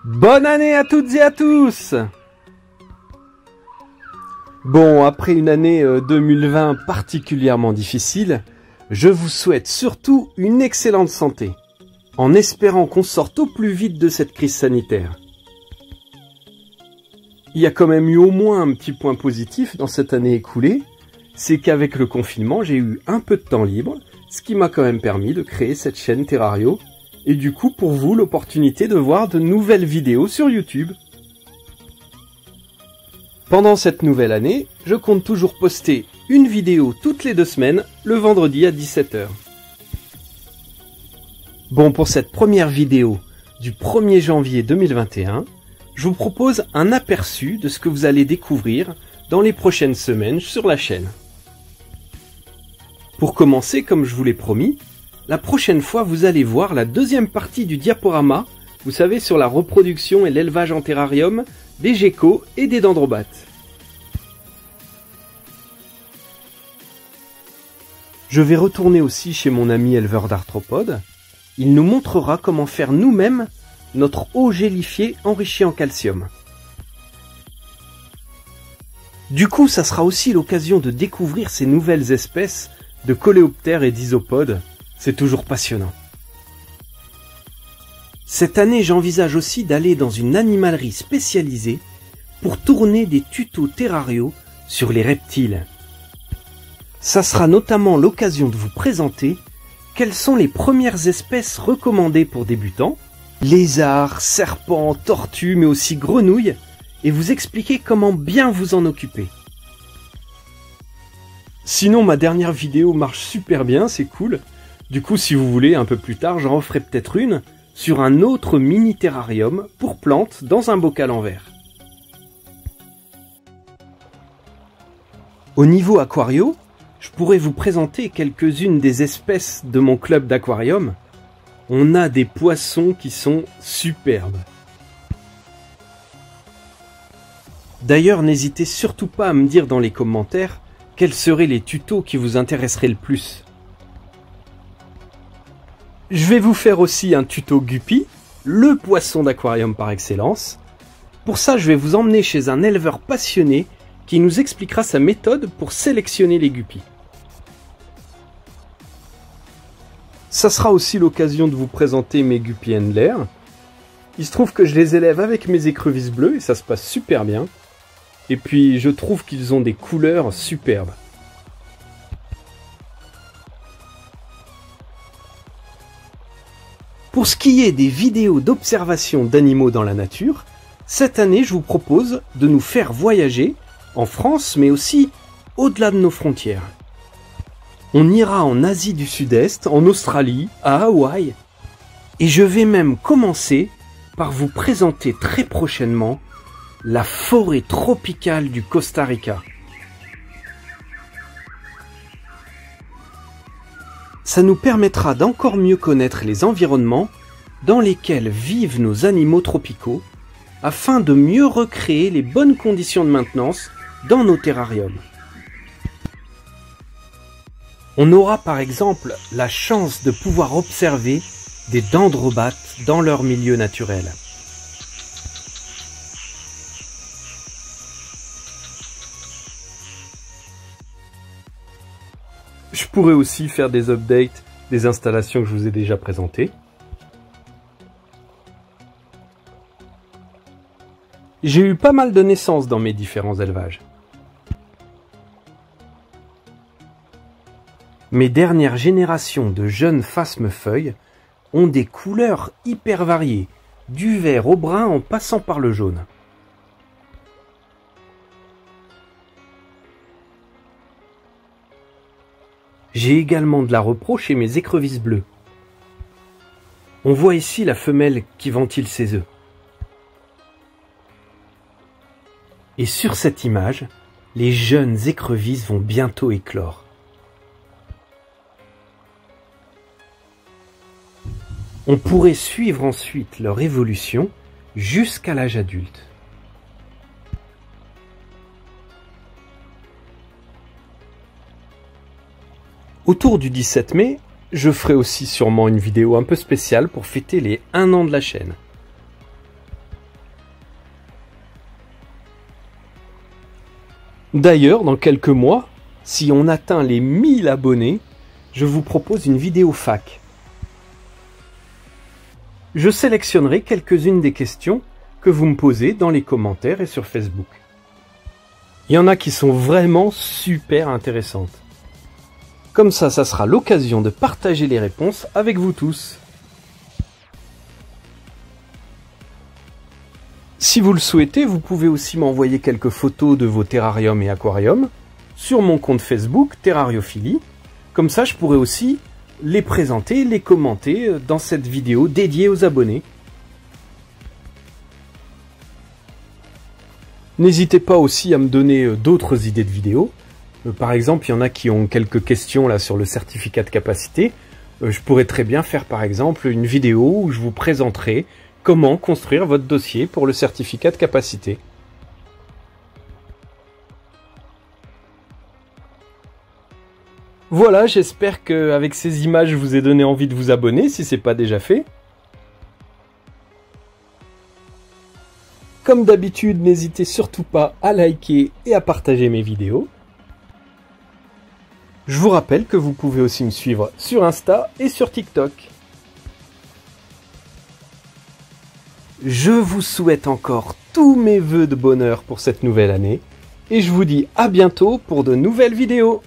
Bonne année à toutes et à tous! Bon, après une année 2020 particulièrement difficile, je vous souhaite surtout une excellente santé, en espérant qu'on sorte au plus vite de cette crise sanitaire. Il y a quand même eu au moins un petit point positif dans cette année écoulée, c'est qu'avec le confinement, j'ai eu un peu de temps libre, ce qui m'a quand même permis de créer cette chaîne Terrario, et du coup pour vous l'opportunité de voir de nouvelles vidéos sur YouTube. Pendant cette nouvelle année, je compte toujours poster une vidéo toutes les 2 semaines, le vendredi à 17 h. Bon, pour cette première vidéo du 1er janvier 2021, je vous propose un aperçu de ce que vous allez découvrir dans les prochaines semaines sur la chaîne. Pour commencer, comme je vous l'ai promis, la prochaine fois vous allez voir la deuxième partie du diaporama, vous savez, sur la reproduction et l'élevage en terrarium des geckos et des dendrobates. Je vais retourner aussi chez mon ami éleveur d'arthropodes. Il nous montrera comment faire nous-mêmes notre eau gélifiée enrichie en calcium. Du coup, ça sera aussi l'occasion de découvrir ces nouvelles espèces de coléoptères et d'isopodes. C'est toujours passionnant. Cette année, j'envisage aussi d'aller dans une animalerie spécialisée pour tourner des tutos terrario sur les reptiles. Ça sera notamment l'occasion de vous présenter quelles sont les premières espèces recommandées pour débutants, lézards, serpents, tortues, mais aussi grenouilles, et vous expliquer comment bien vous en occuper. Sinon, ma dernière vidéo marche super bien, c'est cool. Du coup, si vous voulez, un peu plus tard, j'en referai peut-être une sur un autre mini terrarium pour plantes dans un bocal en verre. Au niveau aquario, je pourrais vous présenter quelques-unes des espèces de mon club d'aquarium. On a des poissons qui sont superbes. D'ailleurs, n'hésitez surtout pas à me dire dans les commentaires quels seraient les tutos qui vous intéresseraient le plus. Je vais vous faire aussi un tuto guppy, le poisson d'aquarium par excellence. Pour ça, je vais vous emmener chez un éleveur passionné qui nous expliquera sa méthode pour sélectionner les guppies. Ça sera aussi l'occasion de vous présenter mes guppies handlers. Il se trouve que je les élève avec mes écrevisses bleues et ça se passe super bien. Et puis je trouve qu'ils ont des couleurs superbes. Pour ce qui est des vidéos d'observation d'animaux dans la nature, cette année je vous propose de nous faire voyager en France mais aussi au-delà de nos frontières. On ira en Asie du Sud-Est, en Australie, à Hawaï. Et je vais même commencer par vous présenter très prochainement la forêt tropicale du Costa Rica. Ça nous permettra d'encore mieux connaître les environnements dans lesquels vivent nos animaux tropicaux, afin de mieux recréer les bonnes conditions de maintenance dans nos terrariums. On aura par exemple la chance de pouvoir observer des dendrobates dans leur milieu naturel. Je pourrais aussi faire des updates des installations que je vous ai déjà présentées. J'ai eu pas mal de naissances dans mes différents élevages. Mes dernières générations de jeunes phasmes-feuilles ont des couleurs hyper variées, du vert au brun en passant par le jaune. J'ai également de la repro chez mes écrevisses bleues. On voit ici la femelle qui ventile ses œufs. Et sur cette image, les jeunes écrevisses vont bientôt éclore. On pourrait suivre ensuite leur évolution jusqu'à l'âge adulte. Autour du 17 mai, je ferai aussi sûrement une vidéo un peu spéciale pour fêter les 1 an de la chaîne. D'ailleurs, dans quelques mois, si on atteint les 1000 abonnés, je vous propose une vidéo fac. Je sélectionnerai quelques-unes des questions que vous me posez dans les commentaires et sur Facebook. Il y en a qui sont vraiment super intéressantes. Comme ça sera l'occasion de partager les réponses avec vous tous. Si vous le souhaitez, vous pouvez aussi m'envoyer quelques photos de vos terrariums et aquariums sur mon compte Facebook Terrariophilie. Comme ça, je pourrai aussi les présenter, les commenter dans cette vidéo dédiée aux abonnés. N'hésitez pas aussi à me donner d'autres idées de vidéos. Par exemple, il y en a qui ont quelques questions là sur le certificat de capacité. Je pourrais très bien faire par exemple une vidéo où je vous présenterai comment construire votre dossier pour le certificat de capacité. Voilà, j'espère qu'avec ces images, je vous ai donné envie de vous abonner si ce n'est pas déjà fait. Comme d'habitude, n'hésitez surtout pas à liker et à partager mes vidéos. Je vous rappelle que vous pouvez aussi me suivre sur Insta et sur TikTok. Je vous souhaite encore tous mes vœux de bonheur pour cette nouvelle année et je vous dis à bientôt pour de nouvelles vidéos.